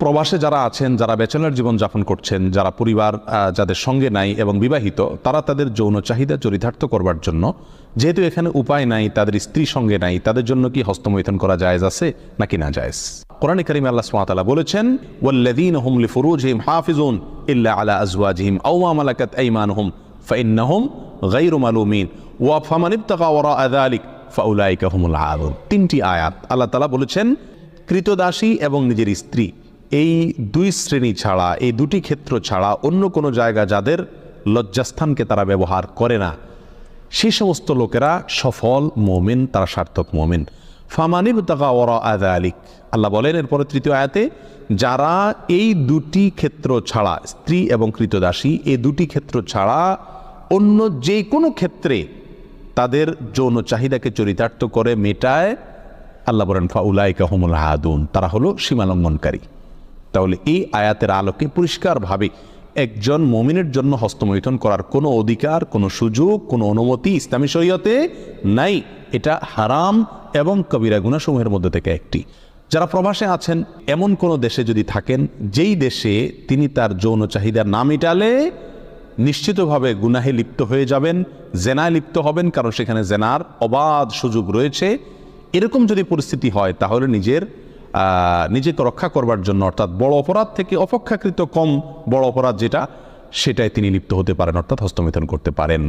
প্রবাসে যারা আছেন, যারা ব্যাচেলর জীবন যাপন করছেন, যারা পরিবার যাদের সঙ্গে নাই এবং বিবাহিত, তারা তাদের যৌন চাহিদা চরিতার্থ করবার জন্য, যেহেতু এখানে উপায় নাই, তাদের স্ত্রী সঙ্গে নাই, তাদের জন্য কি হস্তমৈথুন করা জায়েজ আছে নাকি না জায়েজ? কোরআনে কারিমে আল্লাহ সুবহানাহু ওয়া তাআলা বলেছেন, ওয়াল্লাযীনা হুম লিফুরুজিহিম হাফিজুন ইল্লা আলা আজওয়াজিহিম আও মা মালাকাত আইমানুহুম ফাইন্নাহুম গায়রু মালুমিন ওয়া ফামান ইবতাগা ওয়ারাআ যালিক ফাউলাইকা হুমুল আদুন। তিনটি আয়াত আল্লাহ তাআলা বলেছেন, কৃতদাসী এবং নিজের স্ত্রী, এই দুই শ্রেণী ছাড়া, এই দুটি ক্ষেত্র ছাড়া অন্য কোনো জায়গা যাদের লজ্জাস্থানকে তারা ব্যবহার করে না, সেই সমস্ত লোকেরা সফল মুমিন, তারা সার্থক মুমিন। ফামানিব তাকা ওয়ারাআ যালিক, আল্লাহ বলেন এরপরে তৃতীয় আয়াতে, যারা এই দুটি ক্ষেত্র ছাড়া, স্ত্রী এবং কৃতদাসী, এই দুটি ক্ষেত্র ছাড়া অন্য যে কোনো ক্ষেত্রে তাদের যৌন চাহিদাকে চরিতার্থ করে মেটায়, আল্লাহ বলেন ফাউলাইকা হুমুল আদুন, তারা হলো সীমালঙ্ঘনকারী। তাহলে এই আয়াতের আলোকে পরিষ্কারভাবে একজন মুমিনের জন্য হস্তমৈথুন করার কোনো অধিকার, কোনো সুযোগ, কোনো অনুমতি ইসলামী শরীয়তে নাই। এটা হারাম এবং কবিরা গুনাহসমূহের মধ্যে থেকে একটি। যারা প্রবাসে আছেন, এমন কোনো দেশে যদি থাকেন যেই দেশে তিনি তার যৌন চাহিদা না মেটালে নিশ্চিতভাবে গুনাহে লিপ্ত হয়ে যাবেন, জেনায় লিপ্ত হবেন, কারণ সেখানে জেনার অবাধ সুযোগ রয়েছে, এরকম যদি পরিস্থিতি হয়, তাহলে নিজেকে রক্ষা করবার জন্য, অর্থাৎ বড় অপরাধ থেকে অপেক্ষাকৃত কম বড় অপরাধ যেটা, সেটাই তিনি লিপ্ত হতে পারেন, অর্থাৎ হস্তমৈথুন করতে পারেন।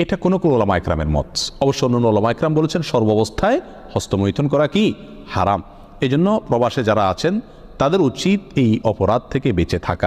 এটা কোনো ওলামা ইকরামের মত। অবশ্য অন্য ওলামা ইকরাম বলেছেন সর্বাবস্থায় হস্তমৈথুন করা কি হারাম। এই জন্য প্রবাসে যারা আছেন তাদের উচিত এই অপরাধ থেকে বেঁচে থাকা।